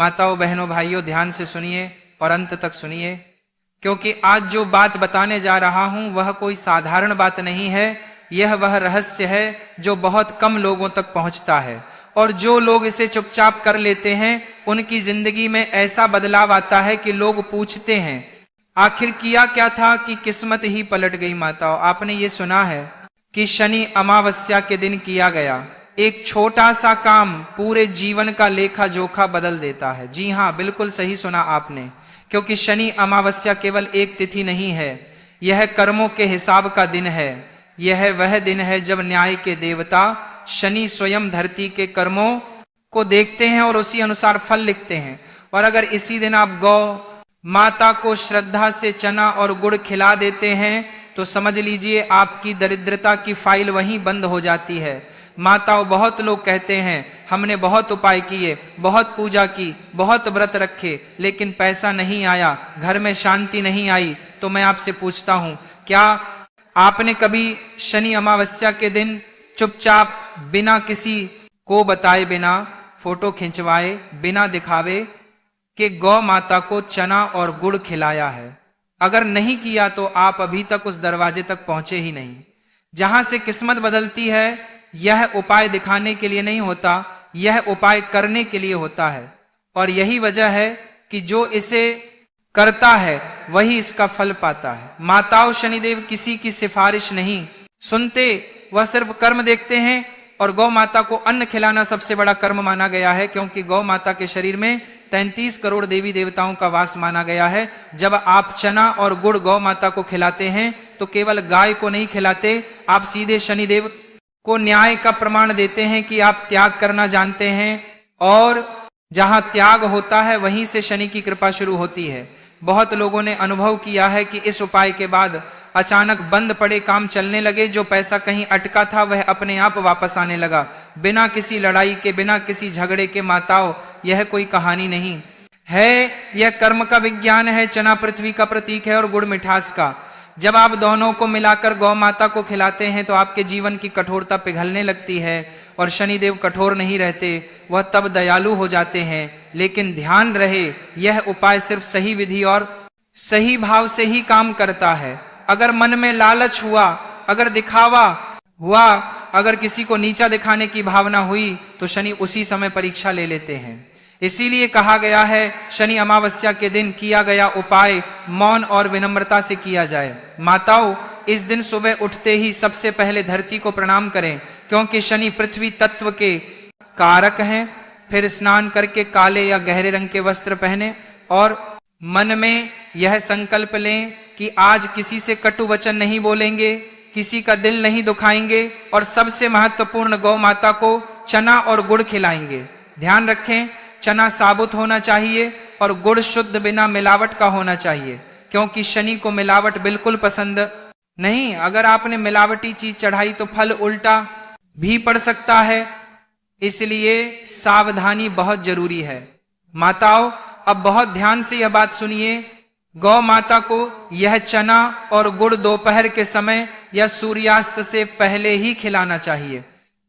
माताओं, बहनों, भाइयों, ध्यान से सुनिए और अंत तक सुनिए, क्योंकि आज जो बात बताने जा रहा हूं वह कोई साधारण बात नहीं है। यह वह रहस्य है जो बहुत कम लोगों तक पहुंचता है, और जो लोग इसे चुपचाप कर लेते हैं उनकी जिंदगी में ऐसा बदलाव आता है कि लोग पूछते हैं आखिर किया क्या था कि किस्मत ही पलट गई। माताओं, आपने ये सुना है कि शनि अमावस्या के दिन किया गया एक छोटा सा काम पूरे जीवन का लेखा जोखा बदल देता है। जी हां, बिल्कुल सही सुना आपने, क्योंकि शनि अमावस्या केवल एक तिथि नहीं है, यह कर्मों के हिसाब का दिन है। यह वह दिन है जब न्याय के देवता शनि स्वयं धरती के कर्मों को देखते हैं और उसी अनुसार फल लिखते हैं। और अगर इसी दिन आप गौ माता को श्रद्धा से चना और गुड़ खिला देते हैं तो समझ लीजिए आपकी दरिद्रता की फाइल वहीं बंद हो जाती है। माताओं, बहुत लोग कहते हैं हमने बहुत उपाय किए, बहुत पूजा की, बहुत व्रत रखे, लेकिन पैसा नहीं आया, घर में शांति नहीं आई। तो मैं आपसे पूछता हूं, क्या आपने कभी शनि अमावस्या के दिन चुपचाप बिना किसी को बताए, बिना फोटो खिंचवाए, बिना दिखावे कि गौ माता को चना और गुड़ खिलाया है? अगर नहीं किया तो आप अभी तक उस दरवाजे तक पहुंचे ही नहीं। जहां से किस्मत बदलती है यह उपाय दिखाने के लिए नहीं होता, यह उपाय करने के लिए होता है। और यही वजह है कि जो इसे करता है वही इसका फल पाता है। माताओं, शनिदेव किसी की सिफारिश नहीं सुनते, वह सिर्फ कर्म देखते हैं। और गौ माता को अन्न खिलाना सबसे बड़ा कर्म माना गया है, क्योंकि गौ माता के शरीर में 33 करोड़ देवी देवताओं का वास माना गया है। जब आप चना और गुड़ गौ माता को खिलाते हैं तो केवल गाय को नहीं खिलाते, आप सीधे शनिदेव को न्याय का प्रमाण देते हैं कि आप त्याग करना जानते हैं, और जहां त्याग होता है वहीं से शनि की कृपा शुरू होती है। बहुत लोगों ने अनुभव किया है कि इस उपाय के बाद अचानक बंद पड़े काम चलने लगे, जो पैसा कहीं अटका था वह अपने आप वापस आने लगा, बिना किसी लड़ाई के, बिना किसी झगड़े के। माताओं, यह कोई कहानी नहीं है, यह कर्म का विज्ञान है। चना पृथ्वी का प्रतीक है और गुड़ मिठास का। जब आप दोनों को मिलाकर गौ माता को खिलाते हैं तो आपके जीवन की कठोरता पिघलने लगती है, और शनिदेव कठोर नहीं रहते, वह तब दयालु हो जाते हैं। लेकिन ध्यान रहे, यह उपाय सिर्फ सही विधि और सही भाव से ही काम करता है। अगर मन में लालच हुआ, अगर दिखावा हुआ, अगर किसी को नीचा दिखाने की भावना हुई तो शनि उसी समय परीक्षा ले लेते हैं। इसीलिए कहा गया है शनि अमावस्या के दिन किया गया उपाय मौन और विनम्रता से किया जाए। माताओं, इस दिन सुबह उठते ही सबसे पहले धरती को प्रणाम करें, क्योंकि शनि पृथ्वी तत्व के कारक हैं। फिर स्नान करके काले या गहरे रंग के वस्त्र पहने और मन में यह संकल्प लें कि आज किसी से कटु वचन नहीं बोलेंगे, किसी का दिल नहीं दुखाएंगे, और सबसे महत्वपूर्ण गौ माता को चना और गुड़ खिलाएंगे। ध्यान रखें, चना साबुत होना चाहिए और गुड़ शुद्ध बिना मिलावट का होना चाहिए, क्योंकि शनि को मिलावट बिल्कुल पसंद नहीं। अगर आपने मिलावटी चीज चढ़ाई तो फल उल्टा भी पड़ सकता है, इसलिए सावधानी बहुत जरूरी है। माताओं, अब बहुत ध्यान से यह बात सुनिए, गौ माता को यह चना और गुड़ दोपहर के समय या सूर्यास्त से पहले ही खिलाना चाहिए।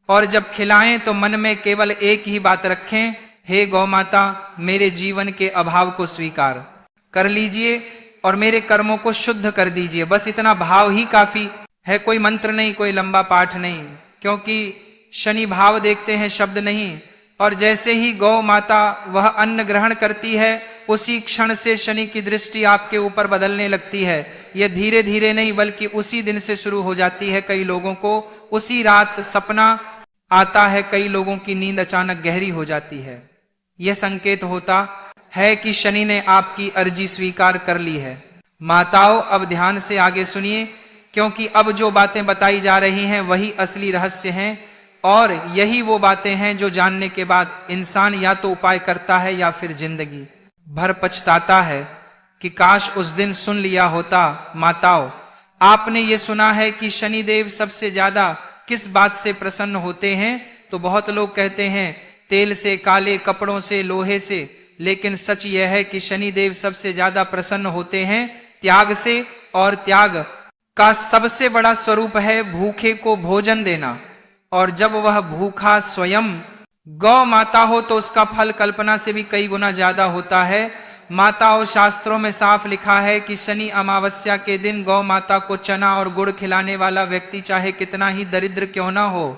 और जब खिलाएं तो मन में केवल एक ही बात रखें, हे गौ माता, मेरे जीवन के अभाव को स्वीकार कर लीजिए और मेरे कर्मों को शुद्ध कर दीजिए। बस इतना भाव ही काफी है, कोई मंत्र नहीं, कोई लंबा पाठ नहीं, क्योंकि शनि भाव देखते हैं, शब्द नहीं। और जैसे ही गौ माता वह अन्न ग्रहण करती है उसी क्षण से शनि की दृष्टि आपके ऊपर बदलने लगती है। यह धीरे धीरे नहीं बल्कि उसी दिन से शुरू हो जाती है। कई लोगों को उसी रात सपना आता है, कई लोगों की नींद अचानक गहरी हो जाती है। यह संकेत होता है कि शनि ने आपकी अर्जी स्वीकार कर ली है। माताओं, अब ध्यान से आगे सुनिए, क्योंकि अब जो बातें बताई जा रही हैं वही असली रहस्य हैं, और यही वो बातें हैं जो जानने के बाद इंसान या तो उपाय करता है या फिर जिंदगी भर पछताता है कि काश उस दिन सुन लिया होता। माताओं, आपने ये सुना है कि शनिदेव सबसे ज्यादा किस बात से प्रसन्न होते हैं? तो बहुत लोग कहते हैं तेल से, काले कपड़ों से, लोहे से, लेकिन सच यह है कि शनिदेव सबसे ज्यादा प्रसन्न होते हैं त्याग से, और त्याग का सबसे बड़ा स्वरूप है भूखे को भोजन देना। और जब वह भूखा स्वयं गौ माता हो तो उसका फल कल्पना से भी कई गुना ज्यादा होता है। माताओं, शास्त्रों में साफ लिखा है कि शनि अमावस्या के दिन गौ माता को चना और गुड़ खिलाने वाला व्यक्ति चाहे कितना ही दरिद्र क्यों ना हो,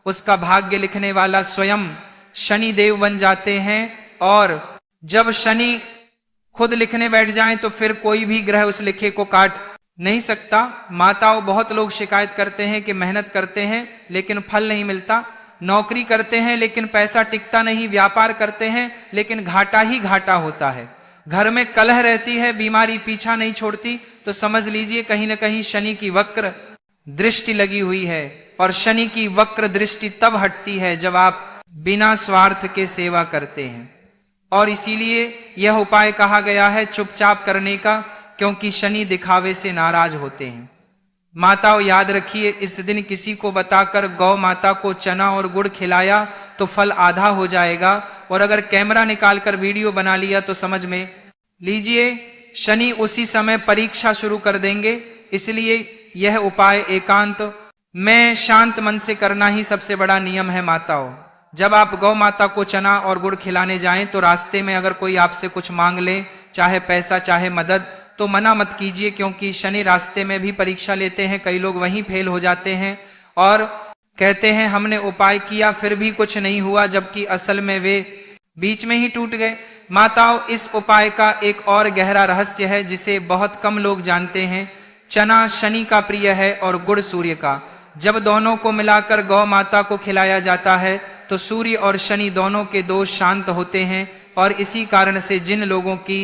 उसका भाग्य लिखने वाला स्वयं शनि देव बन जाते हैं। और जब शनि खुद लिखने बैठ जाएं तो फिर कोई भी ग्रह उस लिखे को काट नहीं सकता। माताओं, बहुत लोग शिकायत करते हैं कि मेहनत करते हैं लेकिन फल नहीं मिलता, नौकरी करते हैं लेकिन पैसा टिकता नहीं, व्यापार करते हैं लेकिन घाटा ही घाटा होता है, घर में कलह रहती है, बीमारी पीछा नहीं छोड़ती, तो समझ लीजिए कहीं ना कहीं शनि की वक्र दृष्टि लगी हुई है। और शनि की वक्र दृष्टि तब हटती है जब आप बिना स्वार्थ के सेवा करते हैं। और इसीलिए यह उपाय कहा गया है चुपचाप करने का, क्योंकि शनि दिखावे से नाराज होते हैं। माताओं, याद रखिए, इस दिन किसी को बताकर गौ माता को चना और गुड़ खिलाया तो फल आधा हो जाएगा, और अगर कैमरा निकालकर वीडियो बना लिया तो समझ में लीजिए शनि उसी समय परीक्षा शुरू कर देंगे। इसलिए यह उपाय एकांत में शांत मन से करना ही सबसे बड़ा नियम है। माताओं, जब आप गौ माता को चना और गुड़ खिलाने जाएं तो रास्ते में अगर कोई आपसे कुछ मांग ले, चाहे पैसा चाहे मदद, तो मना मत कीजिए, क्योंकि शनि रास्ते में भी परीक्षा लेते हैं। कई लोग वहीं फेल हो जाते हैं और कहते हैं हमने उपाय किया फिर भी कुछ नहीं हुआ, जबकि असल में वे बीच में ही टूट गए। माताओं, इस उपाय का एक और गहरा रहस्य है जिसे बहुत कम लोग जानते हैं। चना शनि का प्रिय है और गुड़ सूर्य का। जब दोनों को मिलाकर गौ माता को खिलाया जाता है तो सूर्य और शनि दोनों के दोष शांत होते हैं, और इसी कारण से जिन लोगों की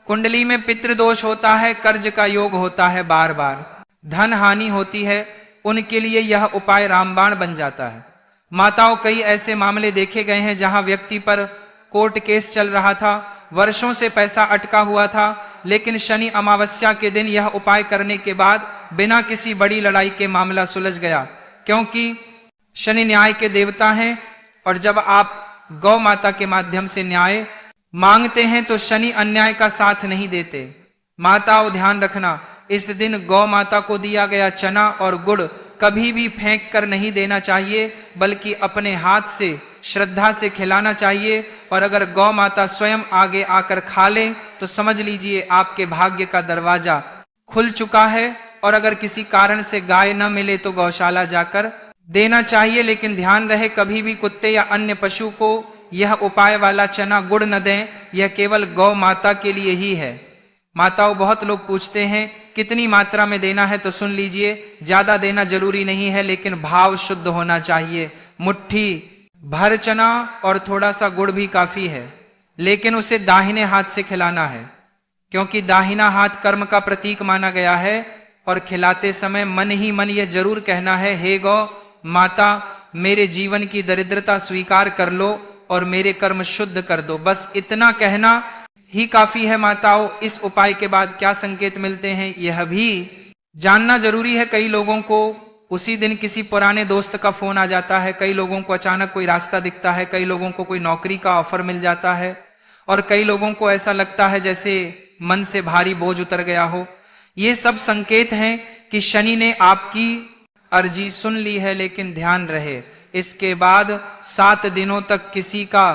कुंडली में पितृदोष होता है, कर्ज का योग होता है, बार बार धन हानि होती है, उनके लिए यह उपाय रामबाण बन जाता है। माताओं, कई ऐसे मामले देखे गए हैं जहां व्यक्ति पर कोर्ट केस चल रहा था, वर्षों से पैसा अटका हुआ था, लेकिन शनि अमावस्या के दिन यह उपाय करने के बाद बिना किसी बड़ी लड़ाई के मामला सुलझ गया, क्योंकि शनि न्याय के देवता हैं। और जब आप गौ माता के माध्यम से न्याय मांगते हैं तो शनि अन्याय का साथ नहीं देते। माताओं, ध्यान रखना, इस दिन गौ माता को दिया गया चना और गुड़ कभी भी फेंक कर नहीं देना चाहिए, बल्कि अपने हाथ से श्रद्धा से खिलाना चाहिए। और अगर गौ माता स्वयं आगे आकर खा ले तो समझ लीजिए आपके भाग्य का दरवाजा खुल चुका है। और अगर किसी कारण से गाय न मिले तो गौशाला जाकर देना चाहिए, लेकिन ध्यान रहे कभी भी कुत्ते या अन्य पशु को यह उपाय वाला चना गुड़ न दें, यह केवल गौ माता के लिए ही है। माताओं, बहुत लोग पूछते हैं कितनी मात्रा में देना है, तो सुन लीजिए, ज्यादा देना जरूरी नहीं है, लेकिन भाव शुद्ध होना चाहिए। मुट्ठी भर चना और थोड़ा सा गुड़ भी काफी है, लेकिन उसे दाहिने हाथ से खिलाना है, क्योंकि दाहिना हाथ कर्म का प्रतीक माना गया है। और खिलाते समय मन ही मन यह जरूर कहना है, हे गौ माता, मेरे जीवन की दरिद्रता स्वीकार कर लो और मेरे कर्म शुद्ध कर दो। बस इतना कहना ही काफी है। माताओं, इस उपाय के बाद क्या संकेत मिलते हैं यह भी जानना जरूरी है। कई लोगों को उसी दिन किसी पुराने दोस्त का फोन आ जाता है, कई लोगों को अचानक कोई रास्ता दिखता है, कई लोगों को कोई नौकरी का ऑफर मिल जाता है, और कई लोगों को ऐसा लगता है जैसे मन से भारी बोझ उतर गया हो। ये सब संकेत हैं कि शनि ने आपकी अर्जी सुन ली है। लेकिन ध्यान रहे, इसके बाद 7 दिनों तक किसी का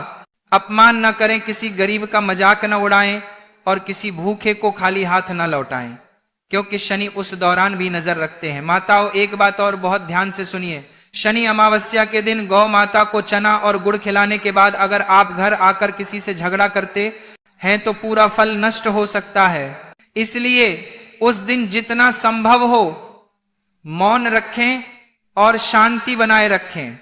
अपमान न करें, किसी गरीब का मजाक न उड़ाएं, और किसी भूखे को खाली हाथ न लौटाएं, क्योंकि शनि उस दौरान भी नजर रखते हैं। माताओं, एक बात और बहुत ध्यान से सुनिए, शनि अमावस्या के दिन गौ माता को चना और गुड़ खिलाने के बाद अगर आप घर आकर किसी से झगड़ा करते हैं तो पूरा फल नष्ट हो सकता है। इसलिए उस दिन जितना संभव हो मौन रखें और शांति बनाए रखें,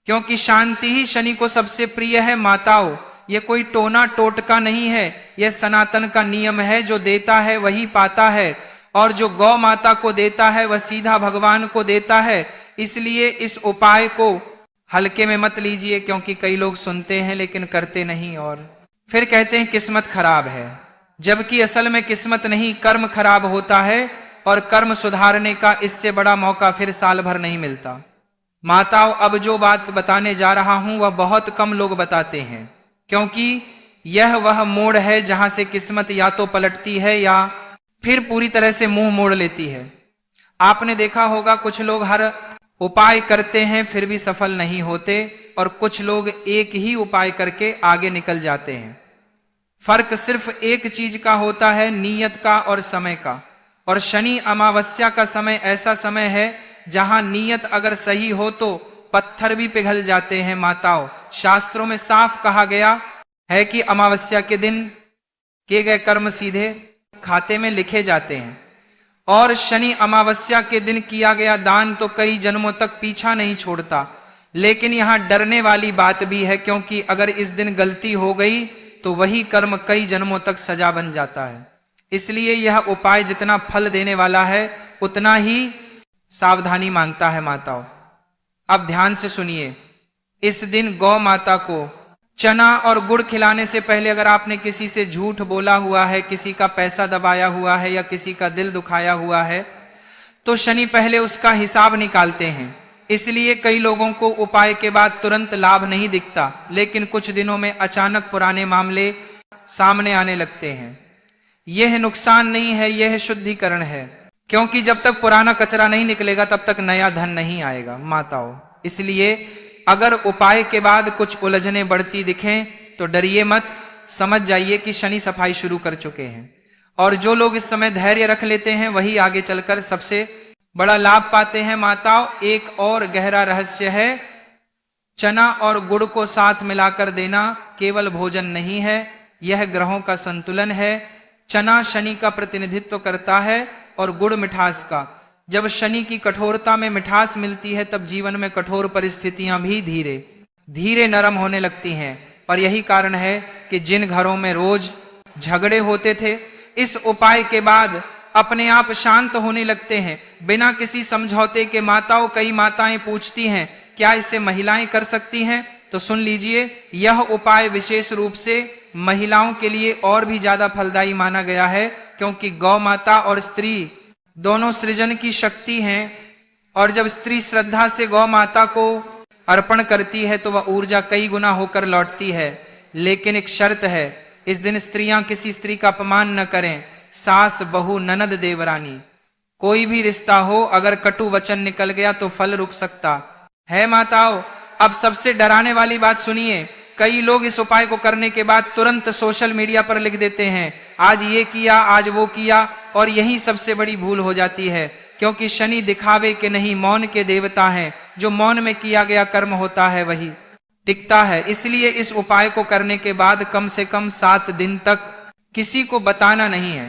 क्योंकि शांति ही शनि को सबसे प्रिय है। माताओं, यह कोई टोना टोटका नहीं है, यह सनातन का नियम है। जो देता है वही पाता है, और जो गौ माता को देता है वह सीधा भगवान को देता है। इसलिए इस उपाय को हल्के में मत लीजिए, क्योंकि कई लोग सुनते हैं लेकिन करते नहीं, और फिर कहते हैं किस्मत खराब है, जबकि असल में किस्मत नहीं, कर्म खराब होता है, और कर्म सुधारने का इससे बड़ा मौका फिर साल भर नहीं मिलता। माताओं, अब जो बात बताने जा रहा हूं वह बहुत कम लोग बताते हैं, क्योंकि यह वह मोड़ है जहां से किस्मत या तो पलटती है या फिर पूरी तरह से मुंह मोड़ लेती है। आपने देखा होगा कुछ लोग हर उपाय करते हैं फिर भी सफल नहीं होते, और कुछ लोग एक ही उपाय करके आगे निकल जाते हैं। फर्क सिर्फ एक चीज का होता है, नियत का और समय का। और शनि अमावस्या का समय ऐसा समय है जहां नियत अगर सही हो तो पत्थर भी पिघल जाते हैं। माताओं, शास्त्रों में साफ कहा गया है कि अमावस्या के दिन किए गए कर्म सीधे खाते में लिखे जाते हैं, और शनि अमावस्या के दिन किया गया दान तो कई जन्मों तक पीछा नहीं छोड़ता। लेकिन यहां डरने वाली बात भी है, क्योंकि अगर इस दिन गलती हो गई तो वही कर्म कई जन्मों तक सजा बन जाता है। इसलिए यह उपाय जितना फल देने वाला है उतना ही सावधानी मांगता है। माताओं, अब ध्यान से सुनिए। इस दिन गौ माता को चना और गुड़ खिलाने से पहले अगर आपने किसी से झूठ बोला हुआ है, किसी का पैसा दबाया हुआ है या किसी का दिल दुखाया हुआ है, तो शनि पहले उसका हिसाब निकालते हैं। इसलिए कई लोगों को उपाय के बाद तुरंत लाभ नहीं दिखता, लेकिन कुछ दिनों में अचानक पुराने मामले सामने आने लगते हैं। यह नुकसान नहीं है, यह शुद्धिकरण है, क्योंकि जब तक पुराना कचरा नहीं निकलेगा तब तक नया धन नहीं आएगा। माताओं, इसलिए अगर उपाय के बाद कुछ उलझने बढ़ती दिखें तो डरिए मत, समझ जाइए कि शनि सफाई शुरू कर चुके हैं। और जो लोग इस समय धैर्य रख लेते हैं वही आगे चलकर सबसे बड़ा लाभ पाते हैं। माताओं, एक और गहरा रहस्य है, चना और गुड़ को साथ मिलाकर देना केवल भोजन नहीं है, यह ग्रहों का संतुलन है। चना शनि का प्रतिनिधित्व करता है और गुड़ मिठास का। जब शनि की कठोरता में मिठास मिलती है तब जीवन में कठोर परिस्थितियां भी धीरे धीरे नरम होने लगती हैं। और यही कारण है कि जिन घरों में रोज झगड़े होते थे, इस उपाय के बाद अपने आप शांत होने लगते हैं बिना किसी समझौते के। माताओं, कई माताएं पूछती हैं क्या इसे महिलाएं कर सकती हैं? तो सुन लीजिए, यह उपाय विशेष रूप से महिलाओं के लिए और भी ज्यादा फलदायी माना गया है, क्योंकि गौ माता और स्त्री दोनों सृजन की शक्ति हैं। और जब स्त्री श्रद्धा से गौ माता को अर्पण करती है तो वह ऊर्जा कई गुना होकर लौटती है। लेकिन एक शर्त है, इस दिन स्त्रियां किसी स्त्री का अपमान न करें, सास, बहू, ननद, देवरानी, कोई भी रिश्ता हो, अगर कटु वचन निकल गया तो फल रुक सकता है। माताओं, अब सबसे डराने वाली बात सुनिए। कई लोग इस उपाय को करने के बाद तुरंत सोशल मीडिया पर लिख देते हैं आज ये किया, आज वो किया, और यही सबसे बड़ी भूल हो जाती है, क्योंकि शनि दिखावे के नहीं मौन के देवता हैं। जो मौन में किया गया कर्म होता है वही टिकता है। इसलिए इस उपाय को करने के बाद कम से कम 7 दिन तक किसी को बताना नहीं है,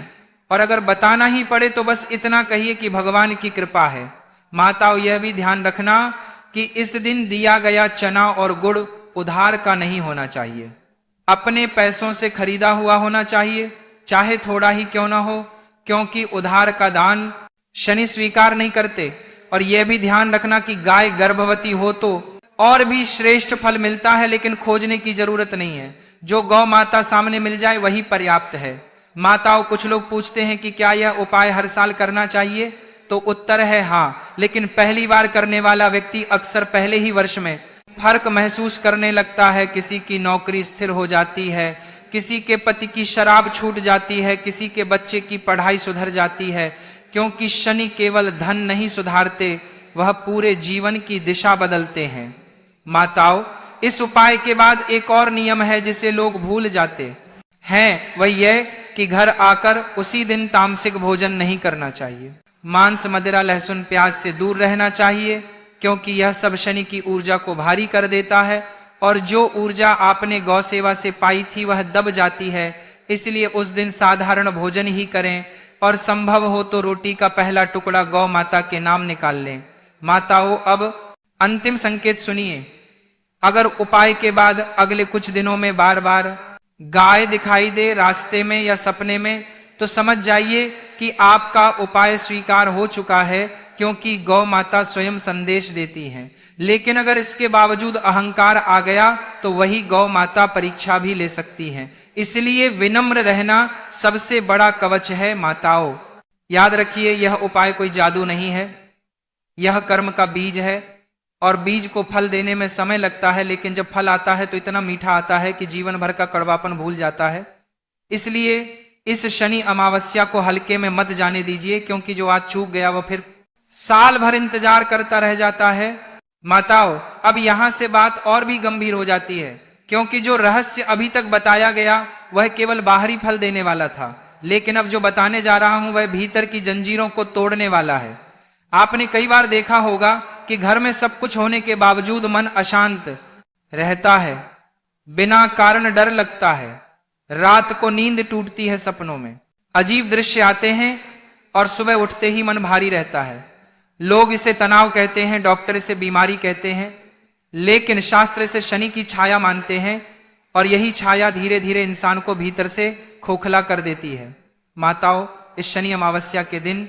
और अगर बताना ही पड़े तो बस इतना कहिए कि भगवान की कृपा है। माताओं, यह भी ध्यान रखना कि इस दिन दिया गया चना और गुड़ उधार का नहीं होना चाहिए, अपने पैसों से खरीदा हुआ होना चाहिए, चाहे थोड़ा ही क्यों ना हो, क्योंकि उधार का दान शनि स्वीकार नहीं करते। और यह भी ध्यान रखना कि गाय गर्भवती हो तो और भी श्रेष्ठ फल मिलता है, लेकिन खोजने की जरूरत नहीं है। जो गौ माता सामने मिल जाए वही पर्याप्त है। माताओं, कुछ लोग पूछते हैं कि क्या यह उपाय हर साल करना चाहिए? तो उत्तर है हाँ, लेकिन पहली बार करने वाला व्यक्ति अक्सर पहले ही वर्ष में फर्क महसूस करने लगता है। किसी की नौकरी स्थिर हो जाती है, किसी के पति की शराब छूट जाती है, किसी के बच्चे की पढ़ाई सुधर जाती है, क्योंकि शनि केवल धन नहीं सुधारते, वह पूरे जीवन की दिशा बदलते हैं। माताओं, इस उपाय के बाद एक और नियम है जिसे लोग भूल जाते हैं, वह यह कि घर आकर उसी दिन तामसिक भोजन नहीं करना चाहिए। मांस, मदिरा, लहसुन, प्याज से दूर रहना चाहिए, क्योंकि यह सब शनि की ऊर्जा को भारी कर देता है, और जो ऊर्जा आपने गौ सेवा से पाई थी वह दब जाती है। इसलिए उस दिन साधारण भोजन ही करें, और संभव हो तो रोटी का पहला टुकड़ा गौ माता के नाम निकाल लें। माताओं, अब अंतिम संकेत सुनिए। अगर उपाय के बाद अगले कुछ दिनों में बार बार गाय दिखाई दे रास्ते में या सपने में, तो समझ जाइए कि आपका उपाय स्वीकार हो चुका है, क्योंकि गौ माता स्वयं संदेश देती हैं। लेकिन अगर इसके बावजूद अहंकार आ गया तो वही गौ माता परीक्षा भी ले सकती हैं। इसलिए विनम्र रहना सबसे बड़ा कवच है। माताओं, याद रखिए, यह उपाय कोई जादू नहीं है, यह कर्म का बीज है, और बीज को फल देने में समय लगता है, लेकिन जब फल आता है तो इतना मीठा आता है कि जीवन भर का कड़वापन भूल जाता है। इसलिए इस शनि अमावस्या को हल्के में मत जाने दीजिए, क्योंकि जो आज चूक गया वह फिर साल भर इंतजार करता रह जाता है। माताओं, अब यहां से बात और भी गंभीर हो जाती है, क्योंकि जो रहस्य अभी तक बताया गया वह केवल बाहरी फल देने वाला था, लेकिन अब जो बताने जा रहा हूं वह भीतर की जंजीरों को तोड़ने वाला है। आपने कई बार देखा होगा कि घर में सब कुछ होने के बावजूद मन अशांत रहता है, बिना कारण डर लगता है, रात को नींद टूटती है, सपनों में अजीब दृश्य आते हैं और सुबह उठते ही मन भारी रहता है। लोग इसे तनाव कहते हैं, डॉक्टर इसे बीमारी कहते हैं, लेकिन शास्त्र इसे शनि की छाया मानते हैं, और यही छाया धीरे धीरे इंसान को भीतर से खोखला कर देती है। माताओं, इस शनि अमावस्या के दिन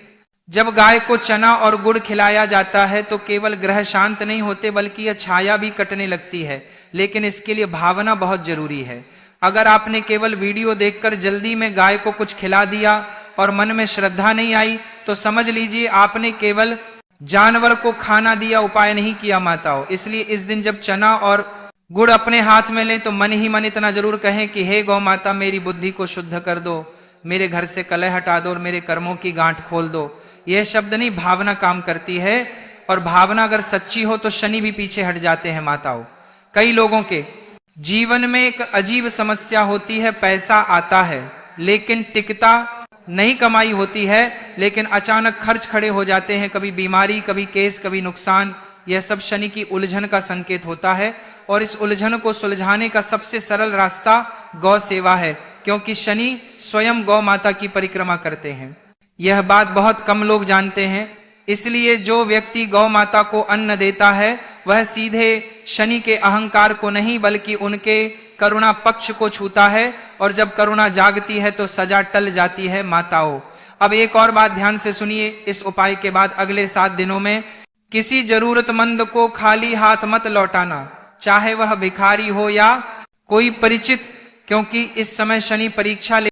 जब गाय को चना और गुड़ खिलाया जाता है तो केवल ग्रह शांत नहीं होते बल्कि यह छाया भी कटने लगती है, लेकिन इसके लिए भावना बहुत जरूरी है। अगर आपने केवल वीडियो देखकर जल्दी में गाय को कुछ खिला दिया और मन में श्रद्धा नहीं आई तो समझ लीजिए आपने केवल जानवर को खाना दिया, उपाय नहीं किया माताओं। इसलिए इस दिन जब चना और गुड़ अपने हाथ में लें तो मन ही मन इतना जरूर कहें कि हे गौ माता, मेरी बुद्धि को शुद्ध कर दो, मेरे घर से कलह हटा दो और मेरे कर्मों की गांठ खोल दो। यह शब्द नहीं, भावना काम करती है, और भावना अगर सच्ची हो तो शनि भी पीछे हट जाते हैं माताओं। कई लोगों के जीवन में एक अजीब समस्या होती है, पैसा आता है लेकिन टिकता नहीं, कमाई होती है लेकिन अचानक खर्च खड़े हो जाते हैं, कभी बीमारी, कभी केस, कभी नुकसान। यह सब शनि की उलझन का संकेत होता है, और इस उलझन को सुलझाने का सबसे सरल रास्ता गौ सेवा है, क्योंकि शनि स्वयं गौ माता की परिक्रमा करते हैं। यह बात बहुत कम लोग जानते हैं, इसलिए जो व्यक्ति गौ माता को अन्न देता है वह सीधे शनि के अहंकार को नहीं बल्कि उनके करुणा पक्ष को छूता है, और जब करुणा जागती है तो सजा टल जाती है माताओं। अब एक और बात ध्यान से सुनिए, इस उपाय के बाद अगले 7 दिनों में किसी जरूरतमंद को खाली हाथ मत लौटाना, चाहे वह भिखारी हो या कोई परिचित, क्योंकि इस समय शनि परीक्षा